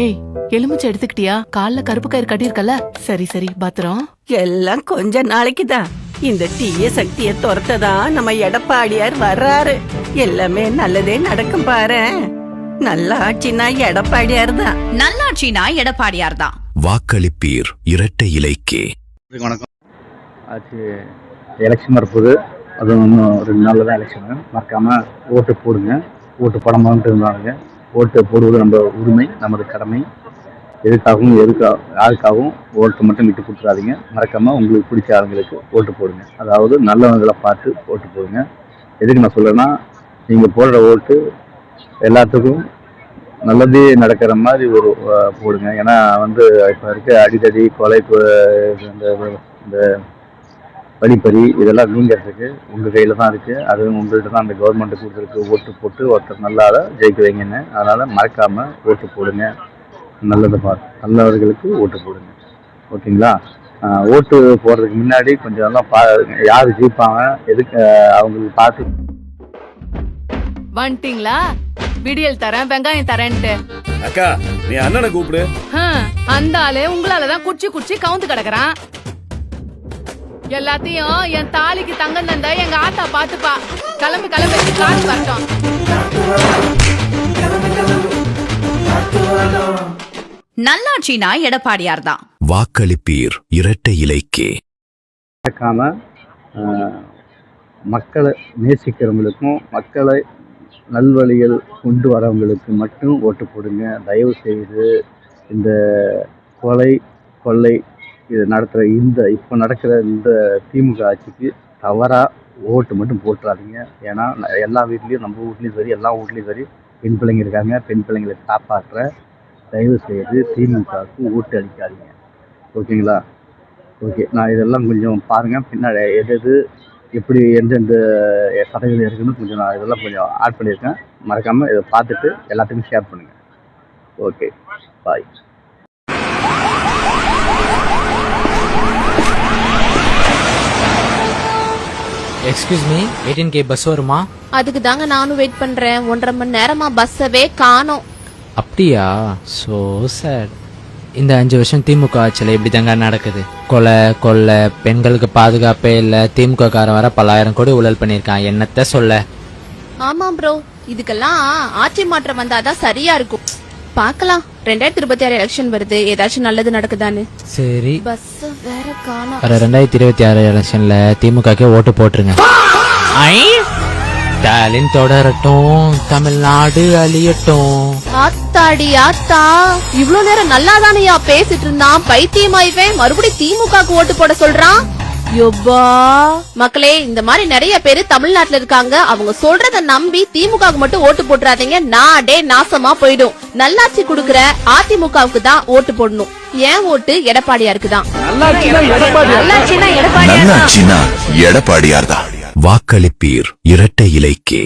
ஏய், எலுமிச்சை எடுத்துக்கிட்டியா? கால்ல கருப்பு கயிறு கட்டியிருக்கல. சரி சரி, பத்திரம். எல்லாம் கொஞ்ச நாளைக்கு தான். இந்த தீய சக்திய துரத்ததான் நம்ம எடப்பாடியார் வர்றாரு. எல்லாமே நல்லதே நடக்கும் பாரு. நல்ல ஆட்சினா எடப்பாடியார் தான். நல்லாட்சினா எடப்பாடியார் தான். வாக்களிப்பீர் இரட்டை இலைக்கே. வணக்கம். ஆட்சி எலெக்ஷன் வரப்போகுது. அது இன்னும் 2 நாளில் தான் எலெக்ஷனு. மறக்காமல் ஓட்டு போடுங்க. ஓட்டு போடாமட்டு இருந்தாங்க. ஓட்டு போடுவது நம்ம உரிமை, நமது கடமை. எதுக்காகவும் யாருக்காகவும் ஓட்டு மட்டும் விட்டு கொடுத்துடாதீங்க. மறக்காமல் உங்களுக்கு பிடிச்ச ஆளுங்களுக்கு ஓட்டு போடுங்க. அதாவது நல்லவங்களை பார்த்து ஓட்டு போடுங்க. எதுக்கு நான் சொல்கிறேன்னா, நீங்கள் போடுற ஓட்டு எல்லாத்துக்கும் நல்லதே நடக்கிற மாதிரி ஒரு போடுங்க. ஏன்னா இப்போ இருக்க அடிதடி, கொலை, இந்த படிப்பறி இதெல்லாம் நீங்கிறதுக்கு உங்கள் கையில் தான் இருக்குது. அது உங்கள்கிட்ட தான் அந்த கவர்மெண்ட்டு கொடுத்துருக்கு. ஓட்டு போட்டு ஒருத்தர் நல்லாத ஜெயிக்க வைங்கன்னு. அதனால் மறக்காமல் ஓட்டு போடுங்க. நல்லதை பார்த்து நல்லவர்களுக்கு ஓட்டு போடுங்க. ஓகேங்களா? ஓட்டு போடுறதுக்கு முன்னாடி கொஞ்சம் எல்லாம் யார் ஜெயிப்பாங்க, எதுக்கு அவங்களுக்கு பார்த்து. வந்துட்டீங்களா? விடியல் தரேன், வெங்காயம் தரேன்ட்டு. அக்கா, நீ அண்ணனை கூப்பிடு. அந்த ஆளு உங்களாலதான் குச்சி குச்சி கவுந்து கிடக்குறான். எல்லாத்தையும் என் தாலிக்கு தங்கம் தந்த எங்க ஆத்தா பாத்துப்பா. கிளம்பி கிளம்பி காசு வரட்டும். நல்லாட்சினா எடப்பாடியார் தான். வாக்களிப்பீர் இரட்டை இலைக்கே. மறக்காம மக்களை நேசிக்கிறவங்களுக்கும் மக்களை நல்வழிகள் கொண்டு வரவங்களுக்கு மட்டும் ஓட்டு போடுங்க. தயவு செய்து இந்த கொலை கொள்ளை இது நடத்துகிற இப்போ நடக்கிற இந்த திமுக ஆட்சிக்கு தவறாக ஓட்டு மட்டும் போட்டுறாதீங்க. ஏன்னா எல்லா வீட்லேயும், நம்ம வீட்லேயும் சரி, எல்லா வீட்லேயும் சரி, பெண் பிள்ளைங்க இருக்காங்க. பெண் பிள்ளைங்களை காப்பாற்ற தயவு செய்து திமுகவுக்கு ஓட்டு அளிக்காதீங்க. ஓகேங்களா? ஓகே, நான் இதெல்லாம் கொஞ்சம் பாருங்கள். பின்னாடி எது எப்படி எந்தெந்த சதவீதம் இருக்குன்னு கொஞ்சம் நான் இதெல்லாம் கொஞ்சம் ஆட் பண்ணியிருக்கேன். மறக்காமல் இதை பார்த்துட்டு எல்லாத்துக்கும் ஷேர் பண்ணுங்கள். ஓகே, பாய். எக்ஸ்கியூஸ் மீ, 18K பஸ் வருமா? அதுக்கு தாங்க நானும் வெயிட் பண்றேன். 1.5 மணி நேரமா பஸ்ஸவே காணோம். அப்படியா? So sir. இந்த 5 வருஷம் திமுக ஆட்சியில் இப்படி தாங்க நடக்குது. கொலை கொள்ளை, பெண்களுக்கு பாதுகாப்பே இல்லை. திமுக காரன் வர 10,000 கோடி ஊழல் பண்ணியிருக்கான். என்னத்த சொல்ல. ஆமா ப்ரோ, இதுக்கெல்லாம் ஆட்சி மாற்றம் வந்தாதான் சரியா இருக்கும். பாக்கலாம், 2026 எலெக்ஷன் வருது, ஏதாச்சும் நல்லது நடக்குதான்னு. சரி, பஸ் வேற காணோம். 2026 எலெக்ஷன்ல திமுகக்கே ஓட்டு போட்டுருங்க. ஸ்டாலின் தொடரட்டும், தமிழ்நாடு அழியட்டும். ஆத்தாடி ஆத்தா, இவ்வளவு நேரம் நல்லாதானையா பேசிட்டு இருந்தான். பைத்தியமாயிவே மறுபடியும் திமுகக்கு ஓட்டு போட சொல்றான். யோபா மக்களே, இந்த மாதிரி நிறைய பேரு தமிழ்நாட்டுல இருக்காங்க. அவங்க சொல்றத நம்பி திமுகவுக்கு மட்டும் ஓட்டு போட்டுறாதீங்க. நாடே நாசமா போயிடும். நல்லாட்சி குடுக்கற அதிமுகவுக்கு தான் ஓட்டு போடணும். ஏன் ஓட்டு எடப்பாடியாருக்கு தான். நல்லாட்சினா எடப்பாடியார் தான். வாக்களிப்பீர் இரட்டை இலைக்கே.